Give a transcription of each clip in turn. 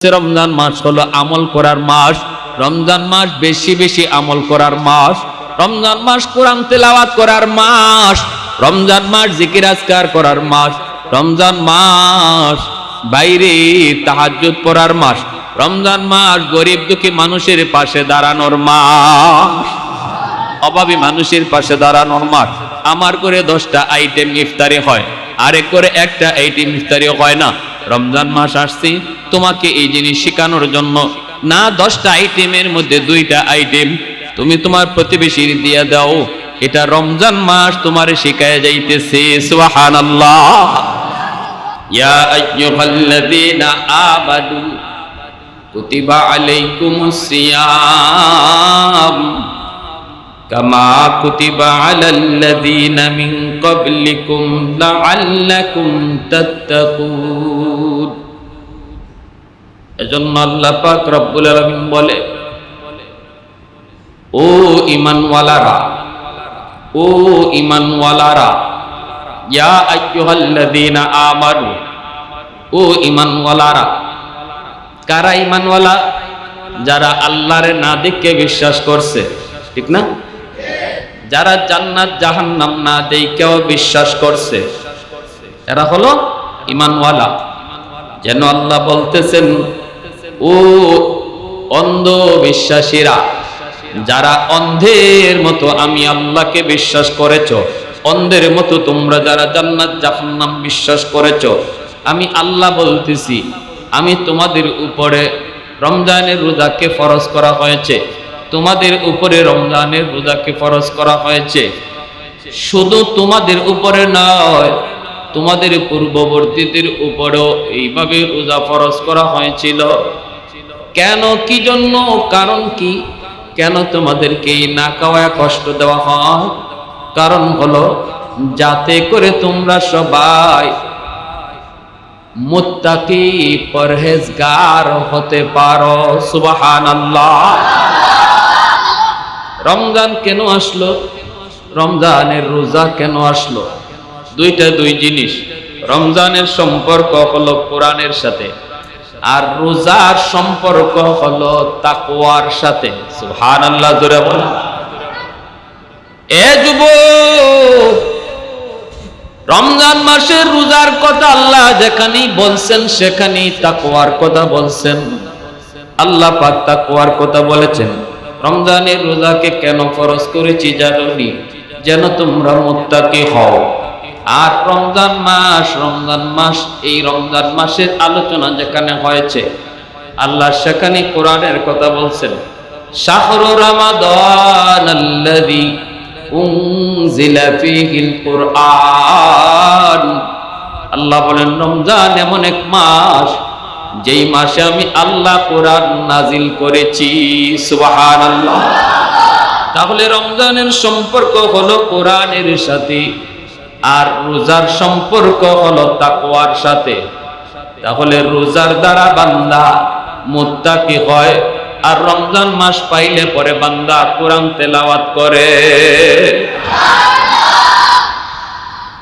রমজান মাস হলো আমল করার মাস। রমজান মাস বেশি বেশি আমল করার মাস। রমজান মাস কোরআন তেলাওয়াত করার মাস। রমজান মাস জিকির আজকার করার মাস। রমজান মাস বাইরে তাহাজ্জুদ পড়ার মাস। রমজান মাস গরিব দুঃখী মানুষের পাশে দাঁড়ানোর মাস, অভাবী মানুষের পাশে দাঁড়ানোর মাস। আমার করে 10টা আইটেম ইফতারি হয়, আরেক করে একটা আইটেম ইফতারি হয় না। রমজান মাস আসছে তোমাকে এই জিনিস শেখানোর জন্য না। 10টা আইটেমের মধ্যে 2টা আইটেম তুমি তোমার প্রতিবেশীর দিয়ে দাও। এটা রমজান মাস তোমার শেখায় যাইতেছে। সুবহানাল্লাহ। ইয়া আইয়ুহাল্লাযীনা আমানু কুতিবা আলাইকুমুস সিয়াম কামা কুতিবা আলাল্লাযীনা মিন ক্বাবলিকুম লাআল্লাকুম তাত্তাকুন। এজন্য আল্লাহ পাক রব্বুল আলামিন বলে, ও ঈমানওয়ালারা, ও ঈমানওয়ালারা, ইয়া আইয়ুহাল্লাযীনা আমানু, ও ঈমানওয়ালারা। কারা ঈমানওয়ালা? যারা আল্লাহরে না দেখে বিশ্বাস করছে, ঠিক না? যারা জান্নাত জাহান্নাম না দেখেও বিশ্বাস করছে, এরা হলো ঈমানওয়ালা। যেন আল্লাহ বলতেছেন, ও অন্ধ বিশ্বাসীরা, যারা অন্ধের মতো আমি আল্লাহকে বিশ্বাস করেছ, অন্ধের মতো তোমরা যারা জান্নাত জাহান্নাম বিশ্বাস করেছ, আমি আল্লাহ বলতেছি, আমি তোমাদের উপরে রমজানের রোজাকে ফরজ করা হয়েছে। তোমাদের উপরে রমজানের রোজাকে ফরজ করা হয়েছে। শুধু তোমাদের উপরে নয়, তোমাদের পূর্ববর্তীদের উপরেও এইভাবে রোজা ফরজ করা হয়েছিল। কেন, কি জন্য, কারণ কি? কেন তোমাদেরকে না খাওয়ায় কষ্ট দেওয়া হয়? কারণ হলো যাতে করে তোমরা সবাই মুত্তাকি পরহেজগার হতে পারো। সুবহানাল্লাহ। রমজান কেন আসলো? রমজানের রোজা কেন আসলো? দুই জিনিস। রমজানের সম্পর্ক হলো কোরআনের সাথে, আর রোজার সম্পর্ক হলো তাকওয়ার সাথে। সুবহানাল্লাহ, জোরে বলেন। এ যুবক, রমজান মাসের রোজার কথা আল্লাহ যেখানেই বলছেন সেখানেই তাকওয়ার কথা বলছেন। আল্লাহ পাক তাকওয়ার কথা বলেছেন। রমজানের রোজাকে কেন ফরজ করেছি জানোনি? যেন তোমরা মুত্তাকি হও। আর রমজান মাস, এই রমজান মাসের আলোচনা যেখানে হয়েছে, আল্লাহ সেখানে কোরআনের কথা বলছেন। শাহরু রমাদানাল্লাযী উনজিলা ফীহিল কুরআন। আল্লাহ বলেন, রমজান এমন এক মাস যেই মাসে আমি আল্লাহ কোরআন নাজিল করেছি। সুবহানাল্লাহ। তাহলে রমজানের সম্পর্ক হলো কোরআনের সাথে, আর রোজার সম্পর্ক হলো তাকওয়ার সাথে। তাহলে রোজার দ্বারা বান্দা মুত্তাকি হয়, আর রমজান মাস পাইলে পরে বান্দা কোরআন তেলাওয়াত করে।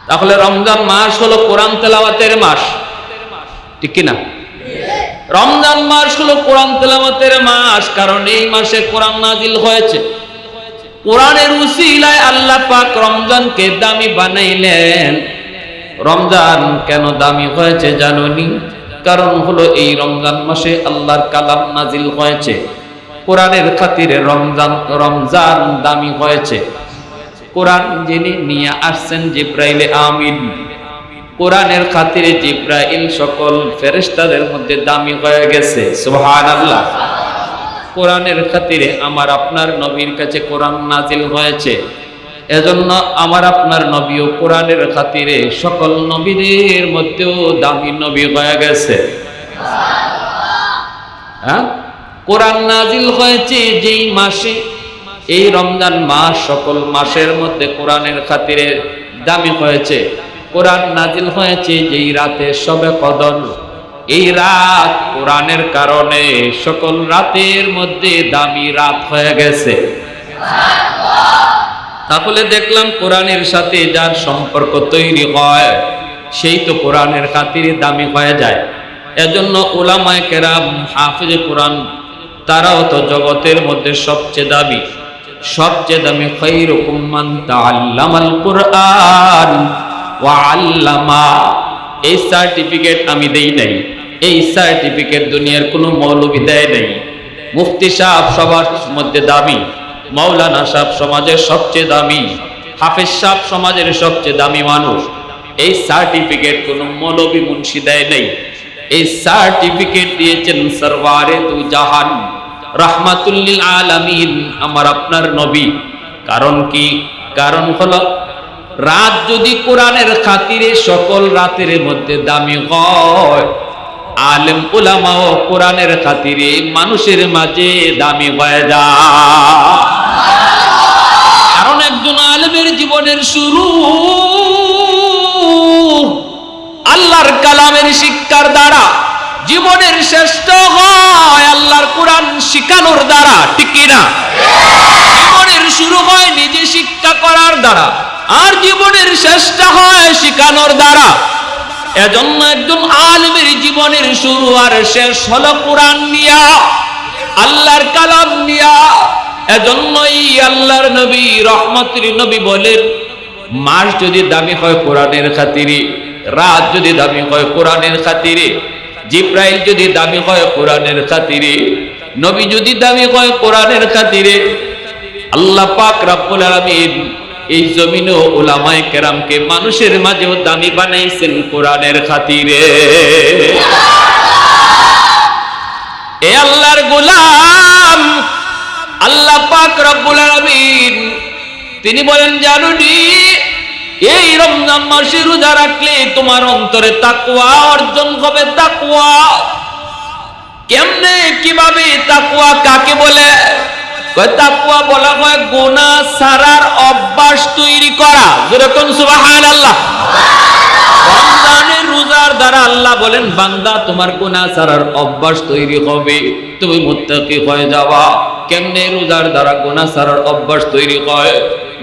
তাহলে রমজান মাস হলো কোরআন তেলাওয়াতের মাস, ঠিক কি না? রমজান মাস হলো কোরআন তেলাওয়াতের মাস, কারণ এই মাসে কোরআন নাজিল হয়েছে। কোরআনের উসিলায় আল্লাহ পাক রমজানকে দামি বানাইলেন। রমজান কেন দামি হয়েছে জানোনি? কারণ হলো এই রমজান মাসে আল্লাহর কালাম নাজিল হয়েছে। কোরআনের খাতিরে রমজান দামি হয়েছে। কোরআন যিনি নিয়ে আসছেন জিব্রাইল আমিন, কোরআনের খাতিরে জিব্রাইল সকল ফেরেশতাদের মধ্যে দামি হয়ে গেছে। সুবহানাল্লাহ। কোরআনের খাতিরে আমার আপনার নবীর কাছে কোরআন নাজিল হয়েছে। এজন্য আমার আপনার নবীও কোরআনের খাতিরে সকল নবীদের মধ্যেও দামি নবী হয়ে গেছে। হ্যাঁ, কোরআন নাজিল হয়েছে যেই মাসে, এই রমজান মাস সকল মাসের মধ্যে কোরআনের খাতিরে দামি হয়েছে। কোরআন নাজিল হয়েছে যেই রাতে শবে কদর, এই রাত কোরআনের কারণে সকল রাতের মধ্যে দামি রাত হয়ে গেছে। তাহলে দেখলাম কোরআনের সাথে যার সম্পর্ক তৈরি হয় সেই তো কোরআনের খাতিরে দামি হয়ে যায়। এজন্য উলামায়ে কেরাম হাফেজে কোরআন তারাও তো জগতের মধ্যে সবচেয়ে দামি খায়রুকুম মান তাআল্লামাল কুরআন ওয়া আল্লামা। এই সার্টিফিকেট আমি দেই নাই, এই সার্টিফিকেট দুনিয়ার কোনো মৌলবি দেয় নাই। মুফতি সাহেব সবার মধ্যে দামি, মাওলানা সাহেব সমাজের সবচেয়ে দামি, হাফেজ সাহেব সমাজের সবচেয়ে দামি মানুষ। এই সার্টিফিকেট কোনো মৌলবি মুন্সি দেয় নাই, এই সার্টিফিকেট দিয়েছেন সরওয়ারে দু জাহান রাহমাতুল লিল আলামিন আমার আপনার নবী। কারণ কি? কারণ হলো রাত যদি কোরআনের খাতিরে সকল রাতের মধ্যে দামি হয়, আলেম উলামাও কোরআনের খাতিরে মানুষের মাঝে দামি হয়ে যায়। কারণ একজন আলেমের জীবনের শুরু আল্লাহর কালামের শিক্ষার দ্বারা, জীবনের শ্রেষ্ঠ হয় আল্লাহর কোরআন শিখানোর দ্বারা, ঠিক কি না? জীবনের শুরু হয় নিজে শিক্ষা করার দ্বারা, আর জীবনের শ্রেষ্ঠ হয় শিখানোর দ্বারা। এজন্য একজন আলেমের জীবনের শুরু আর শেষ হলো কোরআন নিয়া, আল্লাহর কালাম নিয়া। এজন্যই আল্লাহর নবী রহমতের নবী বলেন, মাস যদি দামি হয় কোরআনের খাতিরে, রাত যদি দামি হয় কোরআনের খাতিরে, জিব্রাইল যদি দামি হয় কোরআনের খাতিরে, নবী যদি দামি হয় কোরআনের খাতিরে, আল্লাহ পাক রব্বুল আলামিন এই জমিনে উলামায়ে কেরামকে মানুষের মাঝেও দামি বানাইছেন কোরআনের খাতিরে। এ আল্লাহর গোলাম আল্লাহ পাক রব্বুল আলামিন তিনি বলেন, জানুনি এই রমজান মাসে রোজা রাখলে তোমার অন্তরে তাকওয়া অর্জন হবে। তাকওয়া কেমনে, কিভাবে? তাকওয়া কাকে বলে? তাকওয়া বলা হয় গুনাহ ছাড়ার অভ্যাস তৈরি করা। যেরকম সুবহানাল্লাহ। রমজানের রোজার দ্বারা আল্লাহ বলেন, বান্দা তোমার গুনাহ ছাড়ার অভ্যাস তৈরি হবে, তুমি মুত্তাকি হয়ে যাবা। কেমনে রোজার দ্বারা গুনাহ ছাড়ার অভ্যাস তৈরি হয়?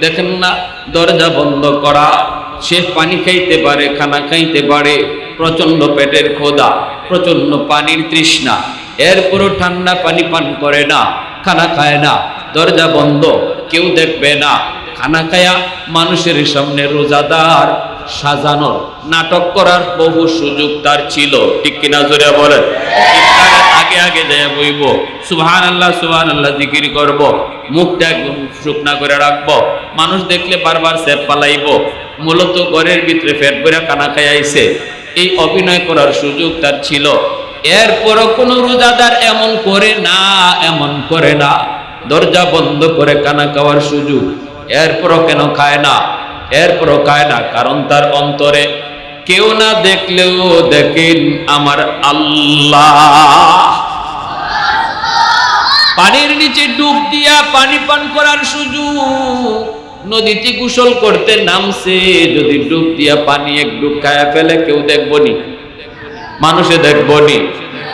দেখেন না, দরজা বন্ধ করা, সে পানি খাইতে পারে, খানা খাইতে পারে, প্রচন্ড পেটের ক্ষুধা, প্রচন্ড পানির তৃষ্ণা, এরপরও ঠান্ডা পানি পান করে না, খানা খায় না, দরজা বন্ধ, কেউ দেখবে না, খানা খায়া মানুষের সামনে রোজাদার সাজানোর নাটক করার বহু সুযোগ তার ছিল, ঠিক কিনা জোরে বলেন? আগে আগে দেয়া বইব, সুবহানাল্লাহ সুবহানাল্লাহ জিকির করব, মুখটা একদম শুকনা করে রাখবো, মানুষ দেখলে বারবার সেপ পালাইব, মূলত ঘরের ভিতরে পেট ভরে খানা খাই আইছে, এই অভিনয় করার সুযোগ তার ছিল। এরপরও কোন রোজাদার এমন করে না, দরজা বন্ধ করে খানা খাওয়ার সুযোগ, এরপরও কেন খায় না? এরপরও খায় না কারণ তার অন্তরে কেউ না দেখলেও দেখেন আমার আল্লাহ। পানির নিচে ডুব দিয়া পানি পান করার সুযোগ, নদীতে গোসল করতে নামছে, যদি ডুব দিয়া পানি এক ডুব খায়া ফেলে কেউ দেখবনি, মানুষে দেখবনি,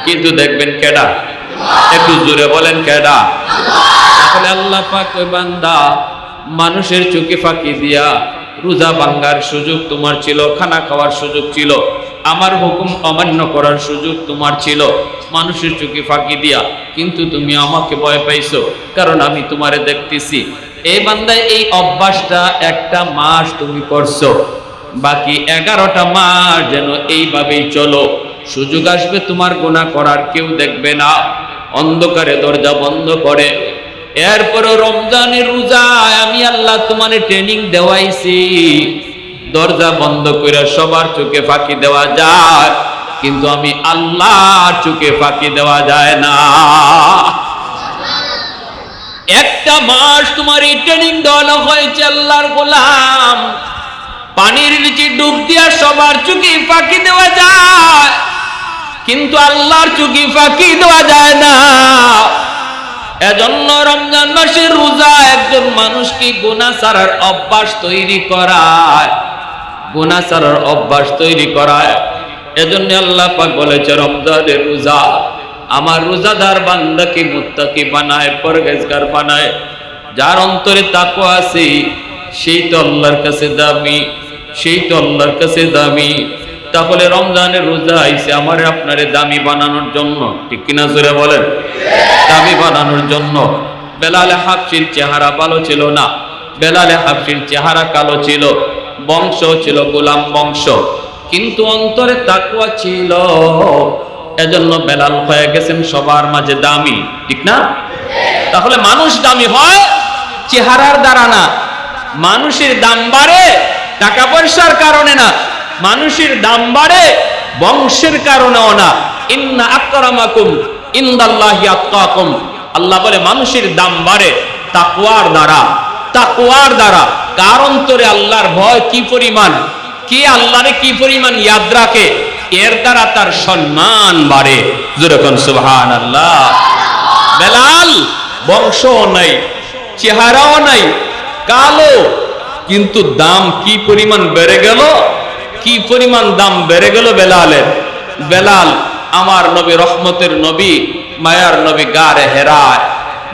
কিন্তু দেখবেন কেডা? একটু জোরে বলেন কেডা? তাহলে আল্লাহ পাক ওই বান্দা মানুষের চোখে ফাঁকি দিয়া রোজা ভাঙ্গার সুযোগ তোমার ছিল, খানা খাওয়ার সুযোগ ছিল, আমার হুকুম অমান্য করার সুযোগ তোমার ছিল, মানুষের চোখে ফাঁকি দিয়া, কিন্তু তুমি আমাকে ভয় পাইছো কারণ আমি তোমারে দেখতেছি। এই বান্দায় এই অভ্যাসটা একটা মাস তুমি করছো, বাকি 11টা মাস যেন এইভাবেই চলো। সুযোগ আসবে তোমার গুনাহ করার, কেউ দেখবে না, অন্ধকারে দরজা বন্ধ করে। এরপরও রমজানের রোজায় আমি আল্লাহ তোমারে ট্রেনিং দেওয়াইছি, দরজা বন্ধ করে সবার চোখে ফাঁকি দেওয়া যায়, কিন্তু আমি আল্লাহর চোখে ফাঁকি দেওয়া যায় না। একটা মাস তোমার এই ট্রেনিং দেওয়া হয়েছে আল্লাহর গোলাম, পানির নিচে ডুব দিয়া সবার চোখে ফাঁকি দেওয়া যায়, কিন্তু আল্লাহর চোখে ফাঁকি দেওয়া যায় না। এজন্য রমজান মাসের রোজা একজন মানুষকে গুনাহ ছাড়ার অভ্যাস তৈরি করায়, গুনাহ ছাড়ার অভ্যাস তৈরি করায়। এজন্য আল্লাহ পাক বলেছে রমজানের রোজা আমার রোজাদার বান্দাকে মুত্তাকি বানায়, পরহেজগার বানায়। যার অন্তরে তাকওয়া আছে সেই তো আল্লাহর কাছে দামি, সেই তো আল্লাহর কাছে দামি। তাহলে রমজানের রোজা আইছে আমারে আপনারে দামি বানানোর জন্য, ঠিক কিনা জোরে বলেন? দামি বানানোর জন্য। বেলালে হাবশির চেহারা ভালো ছিল না, বেলালে হাবশির চেহারা কালো ছিল, বংশ ছিল গোলাম বংশ, কিন্তু অন্তরে তাকওয়া ছিল। এজন্য বেলাল হয়ে গেছেন সবার মাঝে দামি, ঠিক না? তাহলে মানুষ দামি হয় চেহারার দ্বারা না। মানুষের দাম বাড়ে টাকা পয়সার কারণে না, মানুষের দাম বাড়ে বংশের কারণেও না। ইন্না আকরামাকুম ইনদাল্লাহি আতকাকুম, আল্লাহ বলে মানুষের দাম বাড়ে তাকওয়ার দ্বারা। তাকওয়ার দ্বারা কার অন্তরে আল্লাহর ভয় কি পরিমাণ, কে আল্লাহরে কি পরিমাণ ইয়াদ রাখে, এর দ্বারা তার সম্মান বাড়ে। যেরকম সুবহানাল্লাহ। বেলাল বংশও নাই, চেহারাও নাই, কালো, কিন্তু দাম কি পরিমাণ বেড়ে গেল, কি পরিমাণ দাম বেড়ে গেল বেলালের। বেলাল আমার নবী, রহমতের নবী, মায়ার নবী গারে হেরায়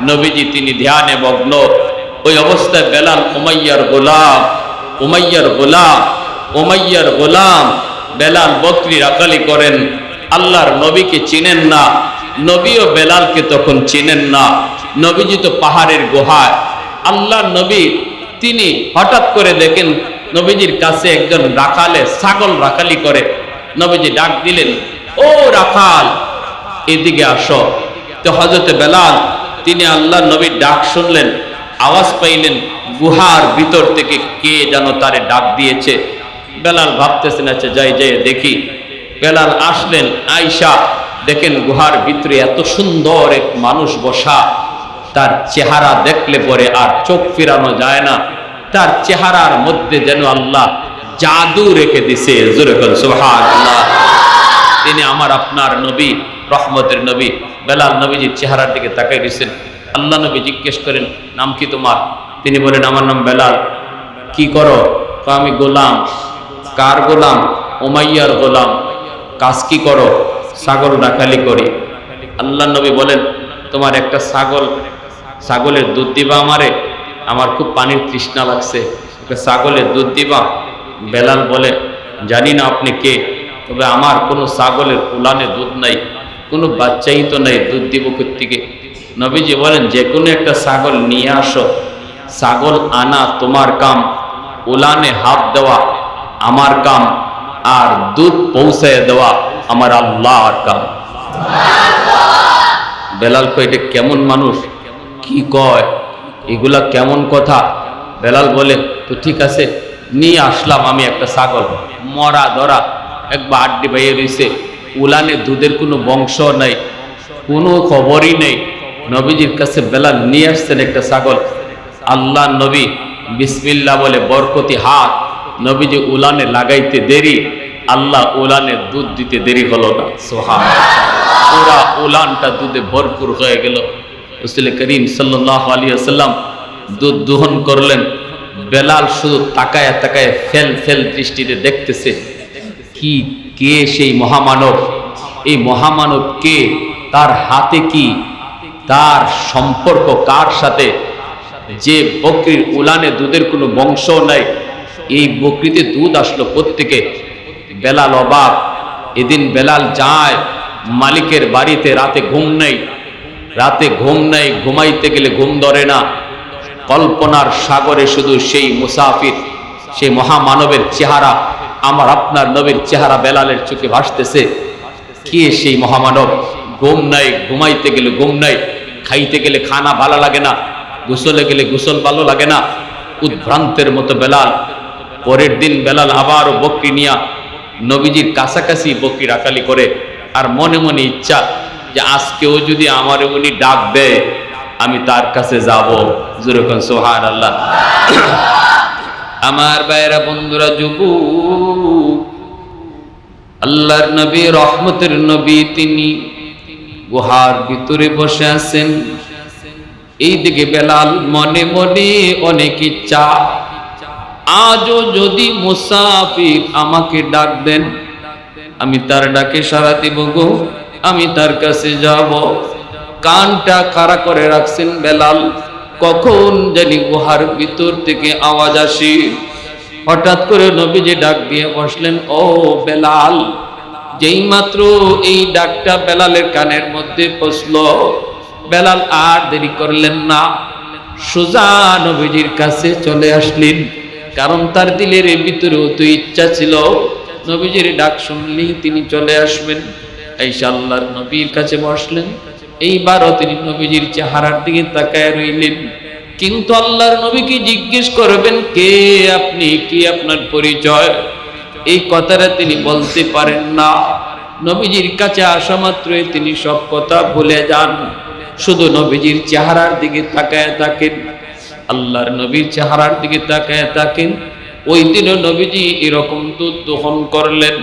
নবীজি তিনি ধ্যানে মগ্ন। ওই অবস্থায় বেলাল উমাইয়ার গোলাম, উমাইয়ার গোলাম, উমাইয়ার গোলাম। বেলাল বকরি রাখালি করেন, আল্লাহর নবীকে চিনেন না, নবীও বেলালকে তখন চিনেন না। নবীজি তো পাহাড়ের গুহায়, আল্লাহর নবী তিনি হঠাৎ করে দেখেন নবীজির কাছে একজন রাখালে ছাগল রাখালি করে। নবীজি ডাক দিলেন, ও রাখাল এদিকে আসো। তো হযরতে বেলাল তিনি আল্লাহর নবীর ডাক শুনলেন, আওয়াজ পাইলেন গুহার ভিতর থেকে কে যেন তারে ডাক দিয়েছে। বেলাল ভাবতেছেন আচ্ছা যাই যাই দেখি। বেলাল আসলেন, আয়েশা দেখেন গুহার ভিতরে এত সুন্দর এক মানুষ বসা, তার চেহারা দেখলে পরে আর চোখ ফিরানো যায় না। তার চেহারার মধ্যে যেন আল্লাহ জাদু রেখে দিছে। জোরে বলেন সুবহানাল্লাহ। তিনি আমার আপনার নবী, রহমতের নবী। বেলাল নবীজির চেহারার দিকে তাকিয়ে দিয়েছেন। আল্লাহ নবী জিজ্ঞেস করেন, নাম কি তোমার? তিনি বলেন, আমার নাম বেলাল। কি করো? আমি গোলাম। কার গোলাম? উমাইয়ার গোলাম। কাজ কি করো? ছাগল রাখালি করি। আল্লাহ নবী বলেন, তোমার একটা ছাগলের দুধ দিবা আমারে, আমার খুব পানির তৃষ্ণা লাগছে, একটা ছাগলের দুধ দিবা? বেলাল বলে, জানি না আপনি কে, তবে আমার কোনো ছাগলের উলানে দুধ নাই, কোনো বাচ্চাই তো নাই, দুধ দিব কোত্থেকে? নবীজি বলেন, যে কোনো একটা ছাগল নিয়ে আসো। ছাগল আনা তোমার কাম, উলানে হাত দেওয়া আমার কাম, আর দুধ পৌঁছায় দেওয়া আমার আল্লাহর কাম। বেলাল কয়, এটা কেমন মানুষ, কি কয়, এগুলা কেমন কথা? বেলাল বলে, তো ঠিক আছে, নিয়ে আসলাম আমি একটা ছাগল, মরা ধরা, একবার আড্ডি বাইয়ে রয়েছে, উলানে দুধের কোনো বংশ নাই, কোনো খবরই নেই। নবীজির কাছে বেলাল নিয়ে আসছেন একটা ছাগল। আল্লাহ নবী বিসমিল্লাহ বলে বরকতি হাত নবীজি উলানে লাগাইতে দেরি, আল্লাহ উলানে দুধ দিতে দেরি হলো না। সুবহানাল্লাহ। পুরা উলানটা দুধে ভরপুর হয়ে গেল। রাসূল করিম সাল্লাল্লাহু আলাইহি ওয়াসাল্লাম দুধ দোহন করলেন। বেলাল শুধু তাকায় তাকায় ফেল ফেল দৃষ্টিতে দেখতেছে, কি কে সেই মহামানব, এই মহামানব কে, তার হাতে কি, তার সম্পর্ক কার সাথে? যে বকরির উলানে দুধের কোনো বংশ নাই, এই বকরিতে দুধ আসলো কোত্থেকে? বেলাল অবাক। এদিন বেলাল যায় মালিকের বাড়িতে, রাতে ঘুম নেই, রাতে ঘুম নেই, ঘুমাইতে গেলে ঘুম ধরে না। কল্পনার সাগরে শুধু সেই মুসাফির, সেই মহামানবের চেহারা, আমার আপনার নবীর চেহারা বেলালের চোখে ভাসতেছে। কে সেই মহামানব? ঘুম নাই, ঘুমাইতে গেলে ঘুম নাই, খাইতে গেলে খানা ভালো লাগে না, গোসলে গেলে গোসল ভালো লাগে না, উদ্ভ্রান্তের মতো বেলাল। পরের দিন বেলাল আবারও বকরি নিয়া নবীজির কাছাকাছি বকরি রাখালি করে, আর মনে মনে ইচ্ছা যে আজকেও যদি আমার উনি ডাক দেয় আমি তার কাছে যাব। যেরকম সুবহানাল্লাহ। আমার ভাইরা বন্ধুরা, যুবক, আল্লাহর নবী, রহমতের নবী, তিনি গুহার ভিতরে বসে আছেন। এইদিকে বেলাল মনে মনে অনেক ইচ্ছা, আজও যদি মুসাফির আমাকে ডাক দেন, আমি তার ডাকে সাড়া দিব গো, আমি তার কাছে যাব। কানটা খাড়া করে রাখছেন বেলাল, কখন জানি গুহার ভিতর থেকে আওয়াজ আসে, হঠাৎ করে নবীজি ডাক দিয়ে বসলেন, ও বেলাল। যেই মাত্র এই ডাকটা বেলালের কানের মধ্যে পৌঁছলো, বেলাল আর দেরি করলেন না, সোজা নবীজির কাছে চলে আসলেন। কারণ তার দিলের ভিতরে তো ইচ্ছা ছিল নবীজির ডাক শুনলেই তিনি চলে আসবেন। আয়েশা আল্লাহর নবীর কাছে বসলেন। এইবারও তিনি নবীজির চেহারার দিকে তাকায় রইলেন, কিন্তু আল্লাহর নবীকে জিজ্ঞেস করবেন, কে আপনি, কি আপনার পরিচয়, এই কথাটা তিনি বলতে পারেন না। নবীজির কাছে আসা মাত্রই তিনি সব কথা ভুলে যান, শুধু নবীজির চেহারার দিকে তাকায় থাকেন, আল্লাহর নবীর চেহারার দিকে তাকায় থাকেন। ওই দিনও নবীজি এরকম দুধ দহন করলেন।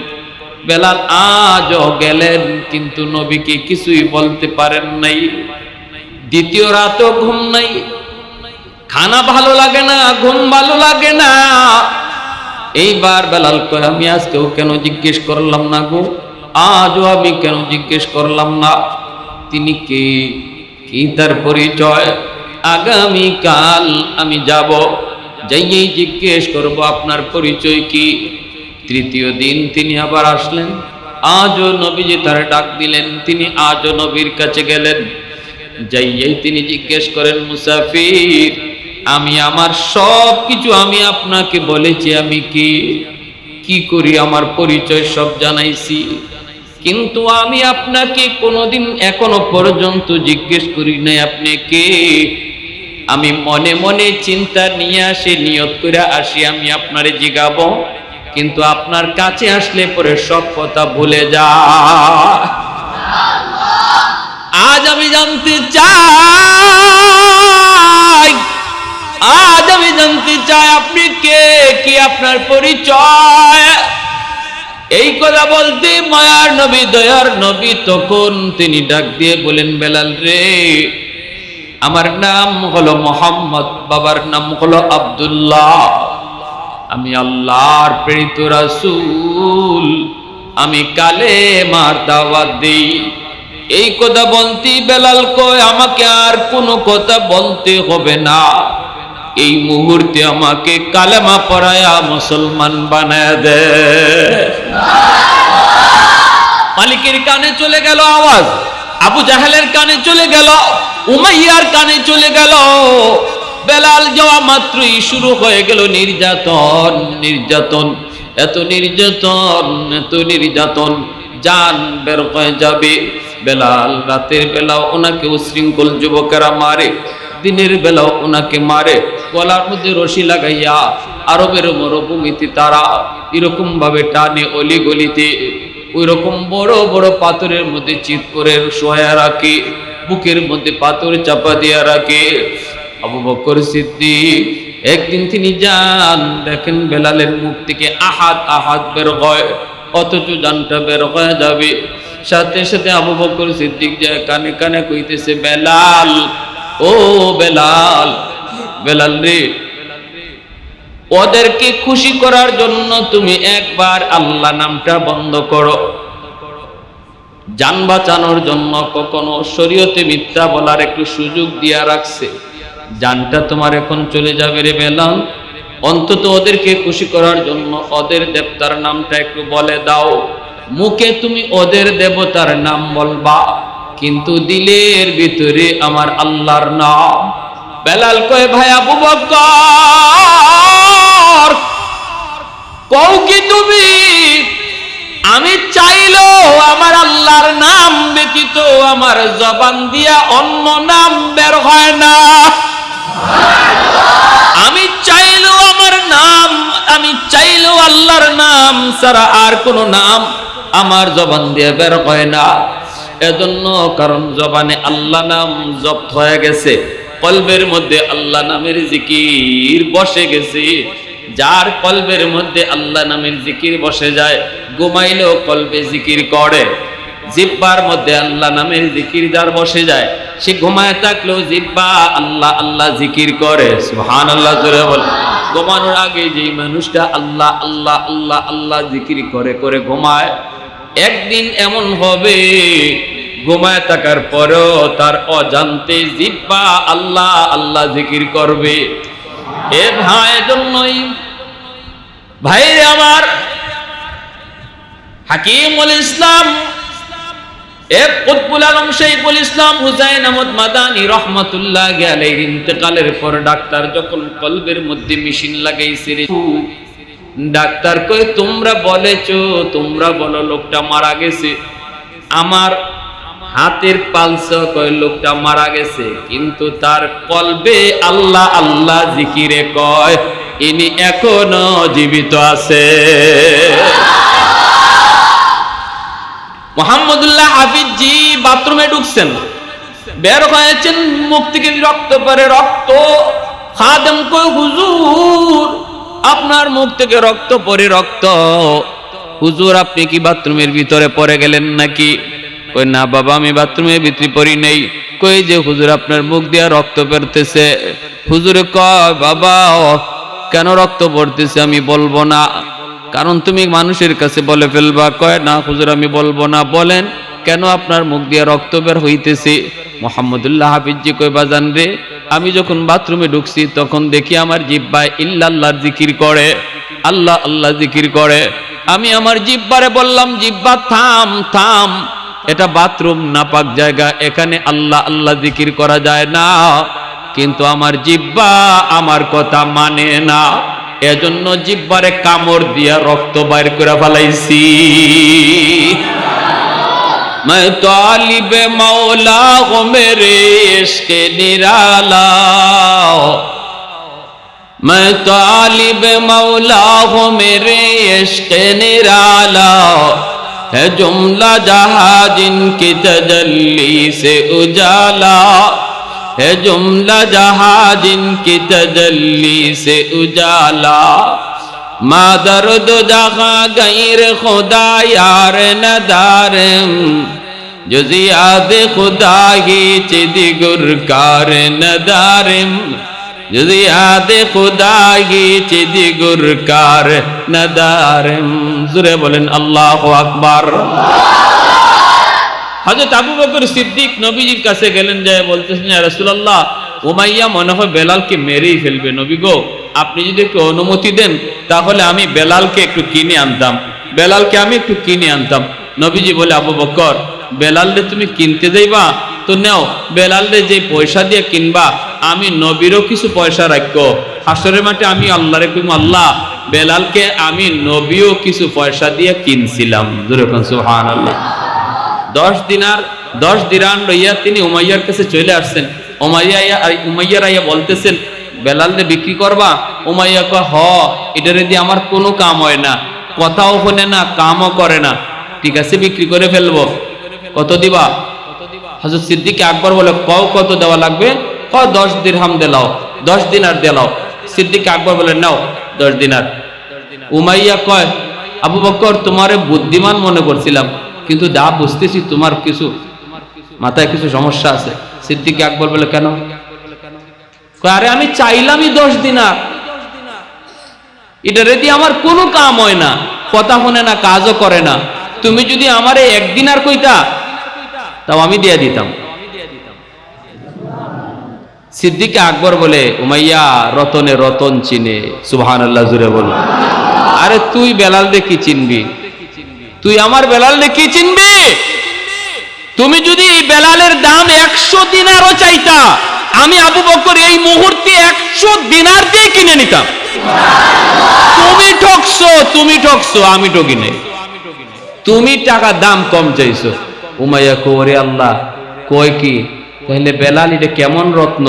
বেলাল আজও গেলেন, কিন্তু নবীকে কিছুই বলতে পারেন নাই। দ্বিতীয় রাতও ঘুম নাই, খানা ভালো লাগে না, ঘুম ভালো লাগে না। এইবার বেলাল কয়, আমি আজকেও কেন জিজ্ঞেস করলাম না গো, আজও আমি কেন জিজ্ঞেস করলাম না তিনি কে, কি তার পরিচয়। আগামীকাল আমি যাব, যাইয়েই জিজ্ঞেস করব আপনার পরিচয় কি। তৃতীয় দিন তিনি আবার আসলেন, আজও নবীজি তার ডাক দিলেন, তিনি আজও নবীর কাছে গেলেন। যাইয়েই তিনি জিজ্ঞেস করেন, মুসাফির, আমি আমার সব কিছু আমি আপনাকে বলেছি, আমি কি করি, আমার পরিচয় সব জানাইছি, কিন্তু আমি আপনাকে কোনোদিন এখনো পর্যন্ত জিজ্ঞেস করি নাই আপনি কে। আমি মনে মনে চিন্তা নিয়ে আসি, নিয়ত করে আসি আমি আপনারে জিগাবো, কিন্তু আপনার কাছে আসলে পরে সব কথা ভুলে যা। আজ আমি জানতে চাই, আজ আমি জানতে চাই আপনি কে, কি আপনার পরিচয়। এই কথা বলতে মায়ার নবী, দয়ার নবী তখন তিনি ডাক দিয়ে বলেন, বেলাল রে, আমার নাম হলো মোহাম্মদ, বাবার নাম হলো আব্দুল্লাহ, আমি আল্লাহর প্রেরিত রাসূল, আমি কালেমার দাওয়াত দেই। এই কথা বলতে বেলাল কয়, আমাকে আর কোনো কথা বলতে হবে না, এই মুহূর্তে আমাকে কালেমা পড়ায়া মুসলমান বানায় দে। মালিকের কানে চলে গেল আওয়াজ, আবু জাহেলের কানে চলে গেল, উমাইয়ার কানে চলে গেল। বেলাল যাওয়া মাত্রই শুরু হয়ে গেল নির্যাতন, নির্যাতন, এত নির্যাতন, এত নির্যাতন, জান বের হয়ে যাবে। বেলাল রাতের বেলাও ওনাকে উশৃঙ্খল যুবকেরা মারে, দিনের বেলাও ওনাকে মারে, গলার মধ্যে রশি লাগাইয়া আরবের মরুভূমিতে তারা এরকম ভাবে টানে, অলি গলিতে ওই রকম বড় বড় পাথরের মধ্যে চিৎ করে শোয়া রাখে, বুকের মধ্যে পাথর চাপা দিয়া রাখে। আবু বকর সিদ্দিক একদিন তিনি যান, দেখেন বেলালের মুখ থেকে আহাদ আহাদ বের হয়, অথচ জানটা বের হয়ে যাবে। সাথে সাথে আবু বকর সিদ্দিক যায় কানে কানে কইতেছে, বেলাল, ও বেলাল, বেলাল রে, ওদেরকে খুশি করার জন্য তুমি একবার আল্লাহ নামটা বন্ধ করো। জান বাঁচানোর জন্য কখনো শরীয়তে মিথ্যা বলার একটু সুযোগ দিয়া রাখছে, জানটা তোমার এখন চলে যাবে রে বেলাল, অন্তত ওদেরকে খুশি করার জন্য ওদের দেবতার নামটা একটু বলে দাও। মুখে তুমি ওদের দেবতার নাম বলবা, কিন্তু দিলের ভিতরে আমার আল্লাহর নাম। বেলাল কয়, ভাই আবু বকর, কও কি তুমি, আমি চাইলো আমার আল্লাহর নাম ব্যতীত আমার জবান দিয়া অন্য নাম বের হয় না। আমি চাইলো আমার নাম, আমি চাইলো আল্লাহর নাম ছাড়া আর কোন নাম আমার জবান দিয়ে বের হয় না। এজন্য কারণ জবানে আল্লাহ নাম জপ্ত হয়ে গেছে, কলবের মধ্যে আল্লাহ নামের জিকির বসে গেছে। যার কলবের মধ্যে আল্লাহ নামের জিকির বসে যায়, ঘুমাইলেও কলবে জিকির করে। জিহ্বার মধ্যে আল্লাহ নামের জিকির যার বসে যায়, সে ঘুমায় থাকলেও জিহ্বা আল্লাহ আল্লাহ জিকির করে। সুবহানাল্লাহ জোরে বল। ঘুমানোর আগে যেই মানুষটা আল্লাহ আল্লাহ আল্লাহ আল্লাহ জিকির করে করে ঘুমায়, একদিন এমন হবে ঘুমায় থাকার পরেও তার অজান্তে জিহ্বা আল্লাহ আল্লাহ জিকির করবে। এ ভাই, জন্যই ভাইরে আমার, হাকিমুল ইসলাম এক কুতবুল আলম শাইখুল ইসলাম হুসাইন আহমদ মাদানী রাহমাতুল্লাহি আলাইহির ইন্তেকালের পর ডাক্তার যখন কলবের মধ্যে মেশিন লাগাইছে, ডাক্তার কয় তোমরা বলেছো, তোমরা বলো লোকটা মারা গেছে। আমার হাতের পালস কয় লোকটা মারা গেছে, কিন্তু তার কলবে আল্লাহ আল্লাহ জিকিরে কয় ইনি এখনো জীবিত আছে। মোহাম্মদুল্লাহ হাফিজ জি বাথরুমে ঢুকছেন, বের হয়েছেন, মুখ থেকে রক্ত পড়ে, রক্ত। খাদেম কই হুজুর আপনার মুখ থেকে রক্ত পড়ে, রক্ত। হুজুর আপনি কি বাথরুমের ভিতরে পড়ে গেলেন নাকি? কই না বাবা আমি বাথরুমের ভিতরে পড়ি নাই। কই যে হুজুর আপনার মুখ দিয়ে রক্ত পড়তেছে। হুজুরে কয় বাবা কেন রক্ত পড়তেছে আমি বলবো না, কারণ তুমি মানুষের কাছে বলে ফেলবা। কয় না হুজুর আমি বলবো না। বলেন কেন আপনার মুখ দিয়ে রক্ত বের হইতেছে? মোহাম্মদুল্লাহ হাফিজ জি কই বাজান রে, আমি যখন বাথরুমে ঢুকছি তখন দেখি আমার জিহ্বায় ইল্লাল্লাহ জিকির করে, আল্লাহ আল্লাহ জিকির করে। আমি আমার জিহ্বারে বললাম জিহ্বা থাম থাম, এটা বাথরুম নাপাক জায়গা, এখানে আল্লাহ আল্লাহ জিকির করা যায় না। কিন্তু আমার জিহ্বা আমার কথা মানে না, এজন্য জিহ্বারে কামড় দিয়া রক্ত বাইর করে ফেলাইছি। मैं तालिब मौला हो मेरे इश्क निराला, मैं तालिब मौला हो मेरे इश्क निराला, है जुमला जहां जिनकी तजल्ली से उजाला, है जुमला जहां जिनकी तजल्ली से उजाला, मा दर्द जहां गैर खुदा यार नदारम, जुजियाद खुदा ही चिदी गुरकार नदारम, जुजियाद खुदा ही चिदी गुरकार नदारम। जुरे बोलें अल्लाहु আকবার। হযরত আবু বকর সিদ্দিক নবীজির কাছে গেলেন, যায় বলতেছেন ইয়া রাসূলুল্লাহ উমাইয়া মনে হয় বেলালকে মেরেই ফেলবে, নবী গো আপনি যদি একটু অনুমতি দেন তাহলে আমি বেলালকে একটু কিনে আনতাম, বেলালকে আমি একটু কিনে আনতাম। নবীজি বলে আবু বকর বেলালরে তুমি কিনতে যাইবা তো নেও, বেলালরে যে পয়সা দিয়ে কিনবা আমি নবীরও কিছু পয়সা রাখবো, হাসরের মাঠে আমি আল্লাহরে কইম আল্লাহ বেলালকে আমি নবীও কিছু পয়সা দিয়ে কিনছিলাম। যেরকম সুবহানাল্লাহ। 10 দিনার লইয়া তিনি উমাইয়ার কাছে চলে আসছেন। উমাইয়ার আইয়া বলতেছেন বেলালরে বিক্রি করবা? উমাইয়া কয় হ, এটারে দিয়ে আমার কোনো কাম হয় না, কথাও শোনে না, কামও করে না, ঠিক আছে বিক্রি করে ফেলবো। কত দিবা? হযরত সিদ্দিক আকবর বলে কও কত দেওয়া লাগবে? কয় 10 দিরহাম দিলাও, 10 দিনার দিলাও। সিদ্দিক আকবর বলে নাও 10 দিনার। উমাইয়া কয় আবু বকর তোমারে বুদ্ধিমান মনে করছিলাম, কিন্তু যা বুঝতেছি তোমার কিছু মাথায় কিছু সমস্যা আছে। সিদ্দিক আকবর বলে কেন? আরে আমি চাইলামই 10 দিনার, এটা রেডি আমার কোনো কাম হয় না, কথা শোনে না, কাজও করে না, তুমি যদি আমারে 1 দিনার কইতা তাও আমি দিয়ে দিতাম। সিদ্দিক আকবর বলে উমাইয়া রতনে রতন চিনে, সুবহানাল্লাহ জুড়ে বল। আরে তুই বেলাল দে কি চিনবি? তুই আমার বেলাল দে কি চিনবি? তুমি যদি এই বেলালের দাম 100 দিনারও চাইতা আমি আবু বকর এই মুহূর্তে 100 দিনার দিয়ে কিনে নিতাম। তুমি ঠকছো, তুমি ঠকছো, আমি ঠকি নাই, তুমি টাকা দাম কম চাইছো। উমাইয়া কোরে আল্লাহ কয় কি তাহলে বেলাল এটা কেমন রত্ন?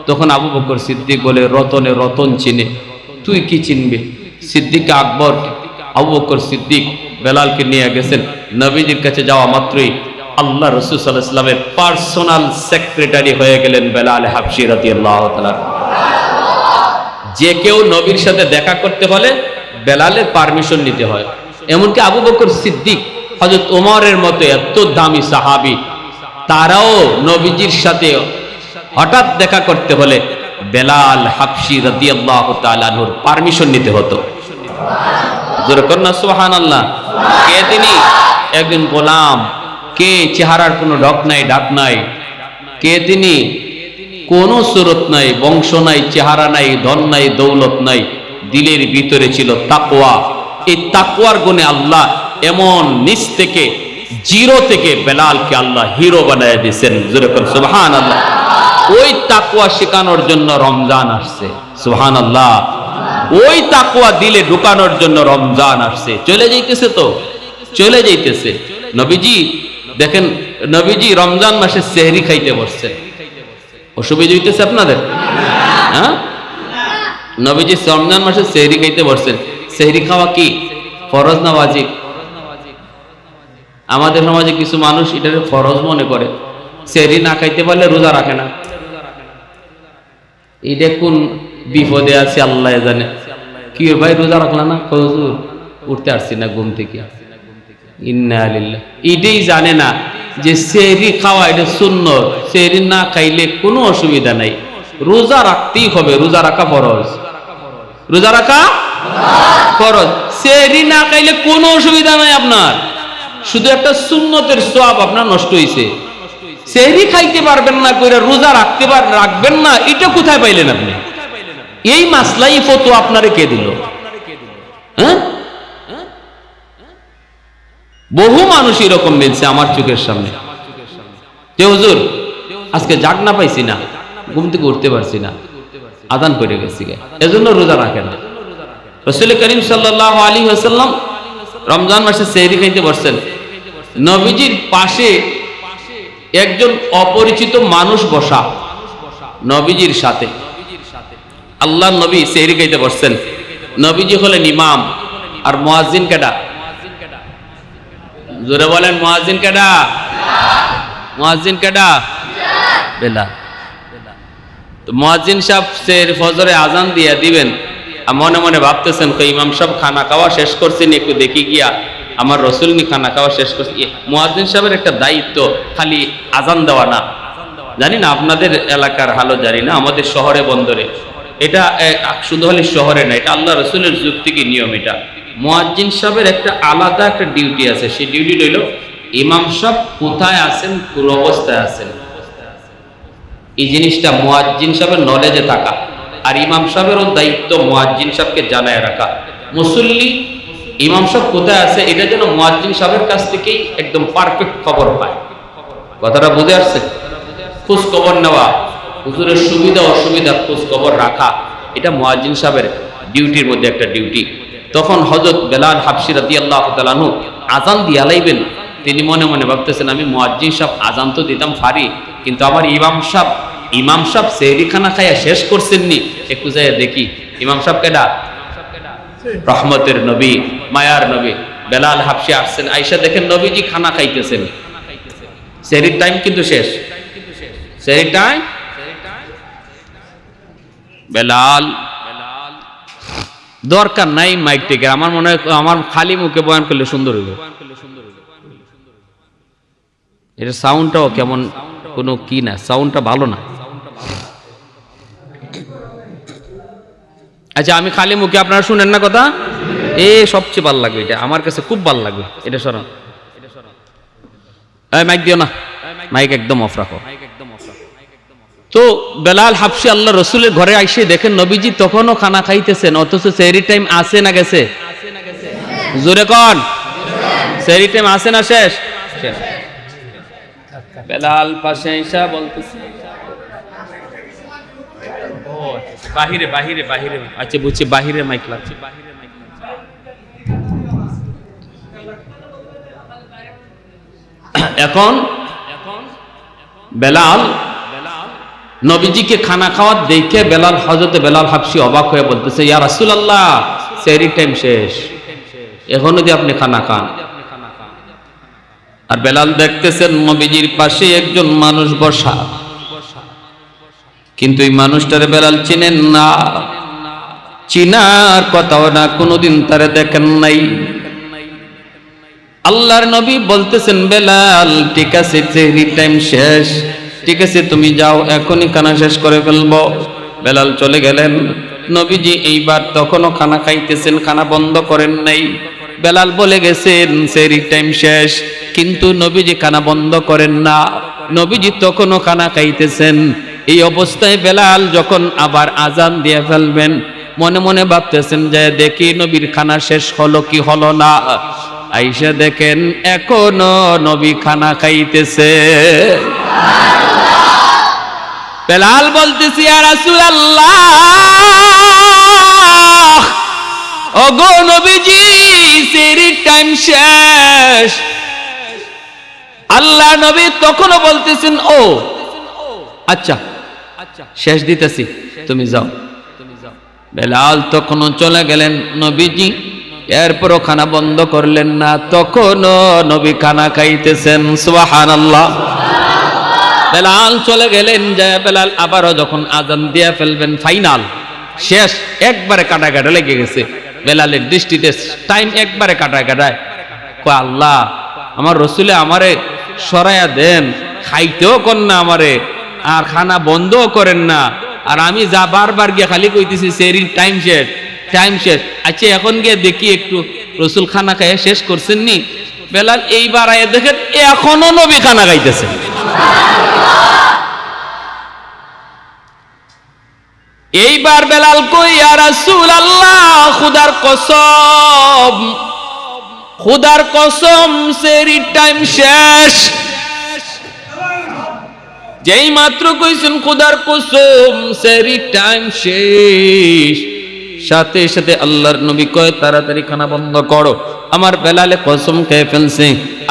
তখন আবু বকর সিদ্দিক বলে রতনে রতন চিনে, তুই কি চিনবি? সিদ্দিক আকবর আবু বকর সিদ্দিক বেলালকে নিয়ে গেছেন। নবীজির কাছে যাওয়া মাত্রই আল্লাহ রাসূল সাল্লাল্লাহু আলাইহি ওয়াসাল্লামের পার্সোনাল সেক্রেটারি হয়ে গেলেন বেলাল হাবশী রাদিয়াল্লাহু তাআলা। যে কেউ নবীর সাথে দেখা করতে হলে বেলালের পারমিশন নিতে হয়। এমনকি আবু বকর সিদ্দিক, হযরত ওমরের মতো এত দামি সাহাবী, তারাও নবীজির সাথে হঠাৎ দেখা করতে হলে বেলাল হাবশী রাদিয়াল্লাহু তাআলা আনহুর পারমিশন নিতে হতো। জোরে কর না সুবহানাল্লাহ। কে তিনি? একজন গোলাম। কে? চেহারার কোনো ডক নাই, ডাক নাই। কে তিনি? কোনো সুরত নাই, বংশ নাই, চেহারা নাই, ধন নাই, দৌলত নাই, দিলের ভিতরে ছিল তাকওয়া। এই তাকওয়ার গুণে আল্লাহ এমন নিচ থেকে, জিরো থেকে বেলালকে আল্লাহ হিরো বানায় দিয়েছেন। যেরকম সুবহানাল্লাহ। ওই তাকওয়া শেখানোর জন্য রমজান আসছে। সুবহানাল্লাহ। ওই তাকওয়া দিলে ঢুকানোর জন্য রমজান আসছে। চলে যাইতেছে তো, চলে যাইতেছে। নবীজি দেখেন, নবীজি রমজান মাসে সেহরি খাইতে বসছেন। অসুবিধা হইতেছে আপনাদের? হ্যাঁ, নবীজি রমজান মাসে সেহরি খাইতে বসছেন। সেহরি খাওয়া কি ফরজ না ওয়াজিব? আমাদের সমাজে কিছু মানুষ এটাকে ফরজ মনে করে, সেহরি না খাইতে পারলে রোজা রাখে না। এটা কোন বিপদে আছে আল্লাহ জানে। কি ভাই রোজা রাখলা না? হুজুর উঠতে আসছি না ঘুম থেকে। ইন্না লিল্লাহ। এটাই জানে না যে সেহরি খাওয়া এটা সুন্নত, সেহরি না খাইলে কোনো অসুবিধা নাই, রোজা রাখতেই হবে। রোজা রাখা ফরজ, রোজা রাখা ফরজ। সেহরি না খাইলে কোনো অসুবিধা নাই আপনার, শুধু একটা সুন্নতের সওয়াব আপনার নষ্ট হইছে। সেহরি খাইতে পারবেন না কইরা রোজা রাখবেন না, এটা কোথায় পাইলেন আপনি? এই মাসলাই ফতোয়া আপনারে কে দিল? হ্যাঁ, বহু মানুষ এরকম মিলছে আমার চোখের সামনে যে হুজুর আজকে জাগ না পাইছি না, ঘুম থেকে উঠতে পারছি না, আযান পড়ে গেছি, এজন্য রোজা রাখে না। রাসূল করিম সাল্লাল্লাহু আলাইহি ওয়াসাল্লাম রমজান মাসে সেহরি খাইতে বসছেন। নবীজির পাশে একজন অপরিচিত মানুষ বসা, নবীজির সাথে। আল্লাহর নবী সেহরি খাইতে বসছেন। নবীজি হলেন ইমাম, আর মুয়াজ্জিন কেডা? জোরে বলেন, মুয়াজ্জিন কেডা? মুয়াজ্জিন কেডা? বেলাল। তো মুয়াজ্জিন সাহেব ফজরে আজান দিয়ে দিবেন, মনে মনে ভাবতেছেন ইমাম সাহেব খানা খাওয়া শেষ করছেন, একটু দেখি গিয়া আমার রসুল নি খানা খাওয়া শেষ করছে। মুয়াজ্জিন সাহেবের একটা দায়িত্ব খালি আজান দেওয়া না। জানি না আপনাদের এলাকার হালও জানি না, আমাদের শহরে বন্দরে এটা শুধু হলে শহরে না, এটা আল্লাহ রসুলের যুগ থেকে নিয়ম। এটা মুয়াজ্জিন সাহেবের একটা আলাদা একটা ডিউটি আছে। সেই ডিউটি হইল ইমাম সাহেব কোথায় আছেন, কোন অবস্থায় আছেন, এই জিনিসটা মুয়াজ্জিন সাহেবের নলেজে থাকা। আর ইমাম সাহেবেরও দায়িত্ব মুয়াজ্জিন সাহেবকে জানায় রাখা। মুসল্লি ইমাম সাহেব কোথায় আছে এটা যেন মুয়াজ্জিন সাহেবের কাছ থেকেই একদম পারফেক্ট খবর পায়। কথাটা বুঝে আসছে? খোঁজ খবর নেওয়া, হুজুরের সুবিধা অসুবিধা খোঁজ খবর রাখা, এটা মুয়াজ্জিন সাহেবের ডিউটির মধ্যে একটা ডিউটি। তখন হযরত বেলাল হাবশী রাদিয়াল্লাহু তাআলা আনহু আযান দিয়ে আলাইবেন। তিনি মনে মনে ভাবতেছেন, আমি মুয়াজ্জিন সাহেব আযান তো দিতাম পারি, কিন্তু আমার ইমাম সাহেব সেহরি খানা খাইয়া শেষ করছেননি, একটু যাই দেখি ইমাম সাহেব কেডা? রহমতের নবী, মায়ার নবী বেলাল হাবশী আসছেন। আয়েশা দেখেন নবীজি খানা খাইতেছেন, সেহরির টাইম কিন্তু শেষ। সেহরির টাইম। বেলাল দরকার নাই মাইক থেকে, আমার মনে হয় আমার খালি মুখে বয়ান করলে সুন্দর হইব। এটা সাউন্ডটাও কেমন কোনো কি না, সাউন্ডটা ভালো না। আচ্ছা, আমি খালি মুখে, আপনারা শুনেন না কথা? সবচেয়ে ভালো লাগবে এটা, আমার কাছে খুব ভালো লাগবে এটা। সরান, মাইক দিও না, মাইক একদম অফ রাখো। তো বেলাল হাবশী আল্লাহ রসুলের ঘরে আইসে দেখেন নবীজি তখনও খানা খাইতেছেন, অথচ সেহরি টাইম আছে না গেছে? জোরে কন, সেহরি টাইম আছে না শেষ? বেলাল পাশে আইসা বলতেছে, বাহিরে বাহিরে বাহিরে। আচ্ছা বুঝছি, বাহিরে মাইক লাগছে। এখন বেলাল নবীজিকে খানা খাওয়ার দেখে বেলাল, হযরত বেলাল হাবশী অবাক হয়ে বলতেছে, ইয়া রাসূলুল্লাহ, সেহরি টাইম শেষ, এখনো যদি আপনি খানা খান। আর বেলাল দেখতেছেন নবীজির পাশে একজন মানুষ বসা, কিন্তু এই মানুষটারে বেলাল চিনেন না, চিনার কথাও না, কোনোদিন তারে দেখেন নাই। আল্লাহর নবী বলতেছেন, বেলাল ঠিক আছে, সেহরি টাইম শেষ, ঠিক আছে তুমি যাও, এখনই খানা শেষ করে ফেলবো। বেলাল চলে গেলেন। নবীজি এইবার তখনও খানা খাইতেছেন, খানা বন্ধ করেন নাই। বেলাল বলে গেছেন সেহরির টাইম শেষ, কিন্তু নবীজি খানা বন্ধ করেন না, নবীজি তখনও খানা খাইতেছেন। এই অবস্থায় বেলাল যখন আবার আজান দিয়ে ফেলবেন, মনে মনে ভাবতেছেন যে দেখি নবীর খানা শেষ হলো কি হলো না। আইসা দেখেন এখনো নবী খানা খাইতেছে। বেলাল বলতেছি ইয়া রাসূলুল্লাহ, ওগো নবীজি সেহরির টাইম শেষ। আল্লাহ নবী তখনও বলতেছেন ও আচ্ছা শেষ দিতেছি, তুমি যাও। বেলাল তখনও চলে গেলেন। নবীজি এরপরও খানা বন্ধ করলেন না, তখনও নবী খানা খাইতেছেন। সুবহানাল্লাহ। বেলাল চলে গেলেন। যায় বেলাল আবারও যখন আজান দিয়ে ফেলবেন, ফাইনাল শেষ, একবারে কাটা লেগে গেছে বেলালের দৃষ্টিতে, টাইম একবারে কাটায়। আল্লাহ, আমার রসুলে আমারে সরাইয়া দেন, খাইতেও কর না আমারে, আর খানা বন্ধও করেন না, আর আমি যা বারবার গিয়ে খালি কইতেছি সেহরির টাইম শেষ, টাইম শেষ। আচ্ছা এখন গিয়ে দেখি একটু রসুল খানা খাইয়ে শেষ করছেন নি। বেলাল এইবার আয় দেখেন এখনো নবী খানা খাইতেছে। এইবার বেলাল কই ইয়া রাসূলুল্লাহ, খুদার কসম, খুদার কসম সেহরির টাইম শেষ। যেই মাত্র কইছেন খুদার কসম সেহরির টাইম শেষ, সাথে সাথে আল্লাহর নবী কয় তাড়াতাড়ি খানা বন্ধ করো। আমার বেলালে কসম খেয়ে ফেলছে,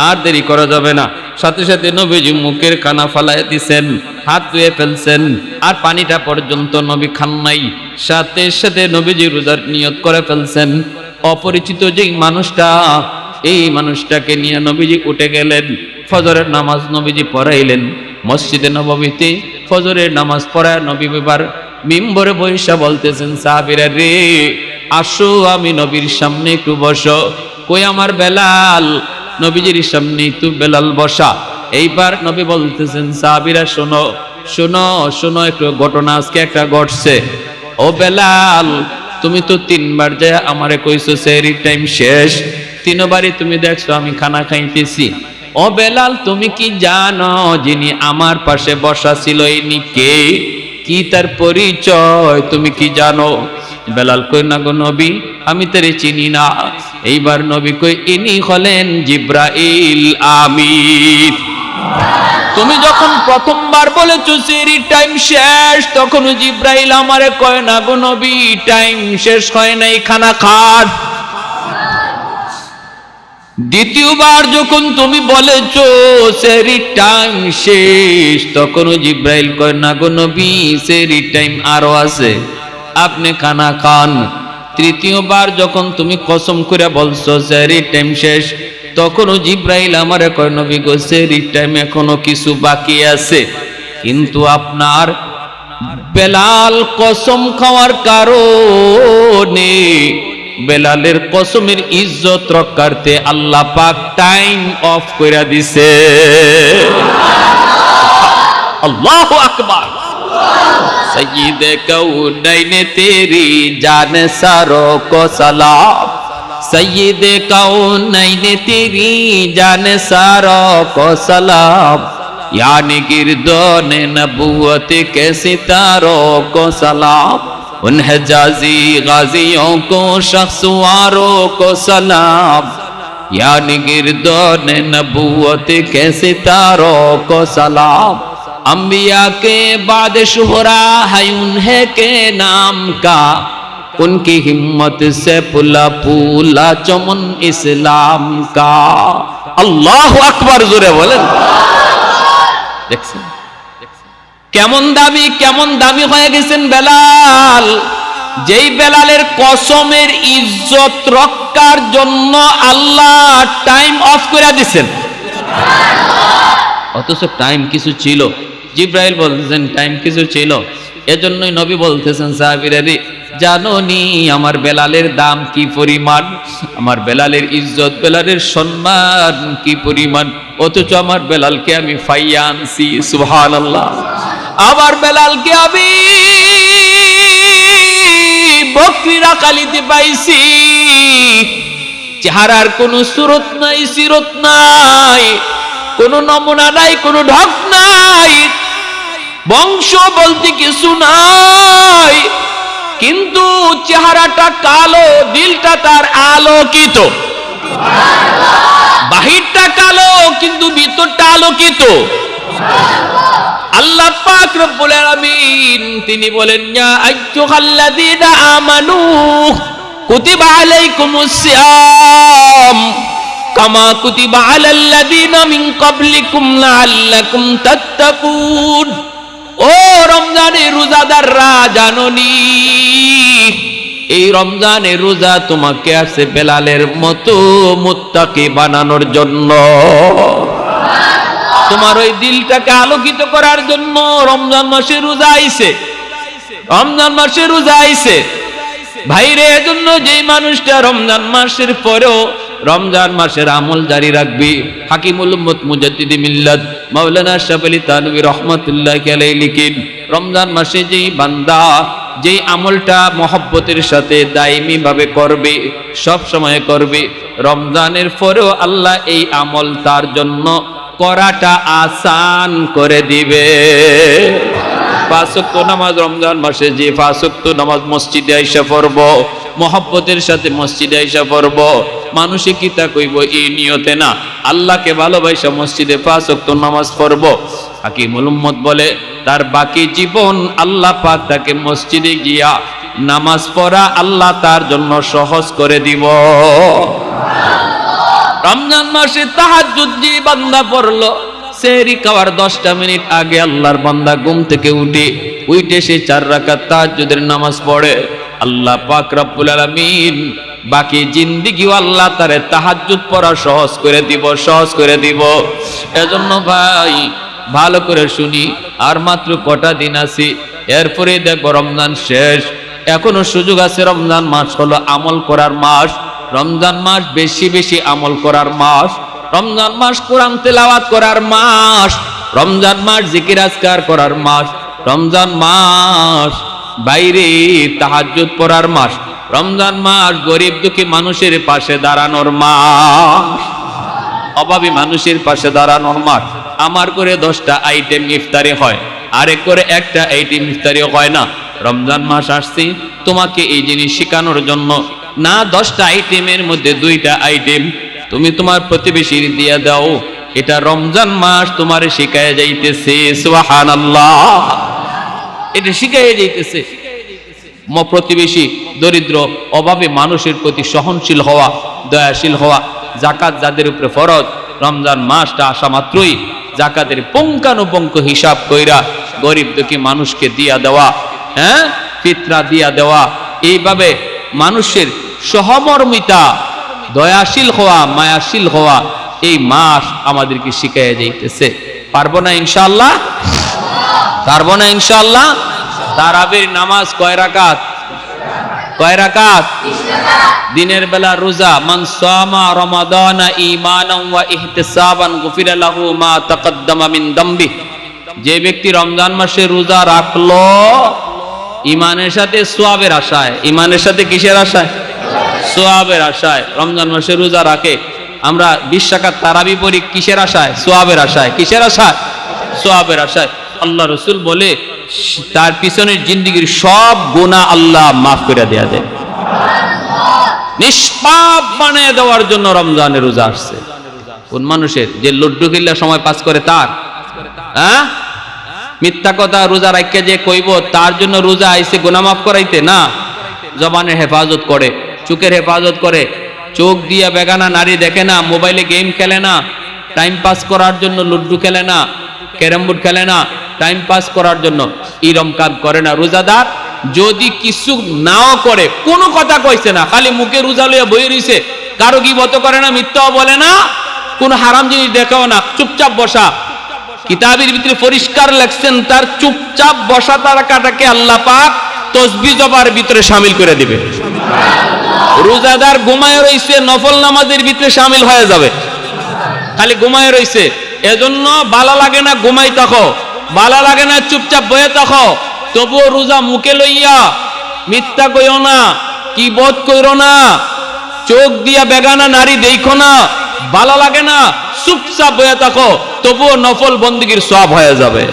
আর দেরি করা যাবে না। সাথে সাথে নবীজি মুখের কানা ফালাই দিছেন, হাত ধুয়ে ফেলছেন, আর পানিটা পর্যন্ত নবী খান নাই। সাথে সাথে নবীজি রোজার নিয়ত করে ফেলছেন। অপরিচিত যেই মানুষটা, এই মানুষটাকে নিয়ে নবীজি উঠে গেলেন। ফজরের নামাজ নবীজি পড়াইলেন মসজিদে নববীতে। ফজরের নামাজ পড়ায় নবী এবার মিম্বরে বৈশা বলতেছেন, সাহাবীরা রে আসো, আমি নবীর সামনে একটু বসো। কই আমার বেলাল, নবীজির সামনে একটু বেলাল বসা। এইবার নবী বলতেছেন, সাহাবীরা শোনো শোনো শোনো, একটু ঘটনা আজকে একটা ঘটছে। ও বেলাল, তুমি তো 3 বার যায় আমারে কইছো সেহরির টাইম শেষ, 3 বারই তুমি দেখছো আমি খানা খাইতেছি। ও বেলাল, তুমি কি জানো যিনি আমার পাশে বসা ছিল ইনি কে? কি তার পরিচয় তুমি কি জানো? বেলাল কই না গো নবী, আমি তারে চিনি না। এইবার নবী কই ইনি হলেন জিব্রাইল আমিন। তুমি যখন প্রথমবার বলেছো সেহরির টাইম শেষ, তখন জিব্রাইল আমারে কয় না গো নবী টাইম শেষ হয় নাই, খানা খান। দ্বিতীয়বার যখন তুমি বলেছো সেহরির টাইম শেষ, তখন জিব্রাইল কয় না গো নবী সেহরির টাইম আরো আছে, আপনি খানা খান। তৃতীয়বার যখন তুমি কসম করে বলছো সেহরির টাইম শেষ, তখনও জিব্রাইল আমারে কয় নবী গো সেহরির টাইম এখনো কিছু বাকি আছে। কিন্তু আপনার বেলাল কসম খাওয়ার কারণে, বেলালের কসমের ইজ্জত রক্ষার্থে আল্লাহ পাক টাইম অফ কইরা দিছে। আল্লাহু আকবার। সയ്যিদে কাউনাইনে তেরি জান সারো কো সালাম, সയ്যিদে কাউনাইনে তেরি জান সারো কো সালাম, यानी गिरदोन नबूवत के सितारों को सलाम, उन हिजाजी गाजियों को शख्सवारों को सलाम, यानी गिरदोन नबूवत के सितारों को सलाम, अंबिया के बाद शुहरा है उन्हें के नाम का, उनकी हिम्मत से पुला पुला चमन इस्लाम का। अल्लाहु अकबर जोरे बोलें। দেখছেন কেমন দামি হয়ে গেছেন বেলাল। যেই বেলালের কসমের ইজ্জত রক্ষার জন্য আল্লাহ টাইম অফ করে দিয়েছেন, অথচ টাইম কিছু ছিল। জিব্রাইল বলতেছেন টাইম কিছু ছিল। এজন্যই নবী বলতেছেন, সাহাবীরা রে জানো নি আমার বেলালের দাম কি পরিমাণ, আমার বেলালের ইজ্জত, বেলালের সম্মান কি পরিমাণ, অথচ আমার বেলালকে আমি ফাইয়া আনছি। সুবহানাল্লাহ। আমার বেলালকে আমি বকরিরা কালিতে পাইছি, চেহারার কোনো সুরত নাই, সিরত নাই, কোনো নমুনা নাই, কোনো ঢক নাই, বংশ বলতে কিছু নাই। কিন্তু চেহারাটা কালো, দিলটা তার আলোকিত। বাহিরটা কালো কিন্তু ভিতরটা আলোকিত। আল্লাহ পাক রব্বুল আলামিন তিনি বলেন, ইয়া আইয়ুহাল্লাযীনা আমানু কুতিবা আলাইকুমুস সিয়াম কামা কুতিবা আলাল্লাযীনা মিন ক্বাবলিকুম লাআল্লাকুম তাত্তাকুন। ও রমজানের রোজাদাররা, জানোনি এই রমজানের রোজা তোমাকে আছে বেলালের মতো মুত্তাকি বানানোর জন্য, তোমার ওই দিলটাকে আলোকিত করার জন্য রমজান মাসে রোজা আইছে। রমজান মাসে রোজা আইছে ভাইরে, এজন্য যেই মানুষটা রমজান মাসের পরেও রমজান মাসের আমল জারি রাখবি, হাকিমুল উম্মত মুজাদ্দিদি মিল্লাত মাওলানা আশরাফ আলী থানভী রাহমাতুল্লাহি আলাইহি লিখেন, রমজান মাসে যেই বান্দা যেই আমলটা মহব্বতের সাথে দায়মি ভাবে করবে, সব সময় করবে, রমজানের পরেও আল্লাহ এই আমল তার জন্য করাটা আসান করে দিবে। 5 ওয়াক্ত নামাজ রমজান মাসে যে 5 ওয়াক্ত নামাজ মসজিদে আইসা পড়ব, মহব্বতের সাথে মসজিদে আইসা পড়ব, মানুষে কি তা কইব এই নিয়তে না, আল্লাহকে ভালোবাসা মসজিদে 5 ওয়াক্ত নামাজ পড়ব। হাকিমুল উম্মত বলে তার বাকি জীবন আল্লাহ পাক তাকে মসজিদে গিয়া নামাজ পড়া আল্লাহ তার জন্য সহজ করে দিব। রমজান মাসে তাহাজ্জুদ যে বান্দা পড়লো, সেহরি খাওয়ার 10টা মিনিট আগে আল্লাহর বান্দা ঘুম থেকে উঠে সে 4 রাকাত তাহাজ্জুদের নামাজ পড়ে, আল্লাহ পাক রব্বুল আলামিন বাকি জিন্দেগিও আল্লাহ তারে তাহাজ্জুদ পড়া সহজ করে দিব, সহজ করে দিব। এজন্য ভাই ভালো করে শুনি, আর মাত্র কটা দিন আছে, এরপরে দেখবো রমজান শেষ। এখনো সুযোগ আছে। রমজান মাস হলো আমল করার মাস, রমজান মাস বেশি বেশি আমল করার মাস, রমজান মাস কোরআন তেলাওয়াত করার মাস, রমজান মাস জিকির আজকার করার মাস, রমজান মাস বাইরে তাহাজ্জুদ পড়ার মাস, রমজান মাস গরিব দুঃখী মানুষের পাশে দাঁড়ানোর মাস, অভাবী মানুষের পাশে দাঁড়ানোর মাস। আমার করে 10টা আইটেম ইফতারি হয়, আরেক করে একটা আইটেম ইফতারি হয় না। রমজান মাস আসছে তোমাকে এই জিনিস শেখানোর জন্য না, 10টা আইটেমের মধ্যে 2টা আইটেম তুমি তোমার প্রতিবেশীর দিয়ে দাও, এটা রমজান মাস তোমার শিখায় যাইতেছে। সুবহানাল্লাহ, এটা শিখায় যাইতেছে। প্রতিবেশী দরিদ্র অভাবী মানুষের প্রতি সহনশীল হওয়া, দয়াশীল হওয়া, যাকাত যাদের উপরে ফরজ, রমজান মাসটা আসা মাত্রই যাকাতের পুঙ্খানুপুঙ্খ হিসাব কইরা গরিব দুঃখী মানুষকে দিয়া দেওয়া, হ্যাঁ, ফিতরা দিয়া দেওয়া, এইভাবে মানুষের সহমর্মিতা, দয়াশীল হওয়া, মায়াশীল হওয়া, এই মাস আমাদেরকে শিখাইয়া যাইতেছে। পারবো না ইনশাআল্লাহ? পারবো না ইনশাআল্লাহ? তারাবির নামাজ কয় রাকাত? কয় রাকাত? দিনের বেলা রোজা, মান সামা রমাদানা ঈমানান ওয়া ইহতিসাবান গুফিরা লাহু মা তাকদ্দামা মিন দামবি। যে ব্যক্তি রমজান মাসে রোজা রাখলো ঈমানের সাথে সওয়াবের আশায়, ঈমানের সাথে কিসের আশায়? সওয়াবের আশায় রমজান মাসে রোজা রাখে। আমরা 20 রাকাত তারাবি পড়ি কিসের আশায়? সওয়াবের আশায়। কিসের আশায়? সওয়াবের আশায়। আল্লাহ রাসূল বলে তার পিছনের জিন্দেগীর সব গুনাহ আল্লাহ মাফ করে দেয়া দেয়, নিষ্পাপ বানিয়ে দেওয়ার জন্য রমজানের রোজা আসছে। কোন মানুষের? যে লুড্ডু খেললে সময় পাস করে তার, হ্যাঁ, মিথ্যা কথা রোজা রাখিয়া যে কইব তার জন্য রোজা আইছে গুনাহ মাফ করাইতে না। জবানের হেফাজত করে, চোখের হেফাজত করে, চোখ দিয়া বেগানা নারী দেখে না, মোবাইলে গেম খেলে না, টাইম পাস করার জন্য লুড্ডু খেলে না, ক্যারাম বোর্ড খেলে না, টাইম পাস করার জন্য এরম কাজ করে না। রোজাদার যদি কিছু নাও করে, কোনো কথা কইছে না, খালি মুখে রোজা লইয়া বই রইছে, কারো গীবত করে না, মিথ্যাও বলে না, কোন হারাম জিনিস দেখাও না, চুপচাপ বসা। কিতাবের ভিতরে পরিষ্কার লেখছেন তার চুপচাপ বসা তারাকাটাকে আল্লাহ পাক তসবিহ জবার ভিতরে শামিল করে দিবে। রোজাদার ঘুমায় রইছে, নফল নামাজের ভিতরে শামিল হয়ে যাবে। খালি ঘুমায় রইছে, এজন্য ভালো লাগে না ঘুমাই থাকো, ভালো লাগে না চুপচাপ বয়ে থাকো, তবুও রোজা মুখে লইয়া মিথ্যা কইও না, কিবত কইরো না, চোখ দিয়া বেগানা নারী দেখো না, ভালো লাগে না, চুপচাপ বয়ে থাকো, তবুও নফল বন্দেগীর সওয়াব হয়ে যাবে।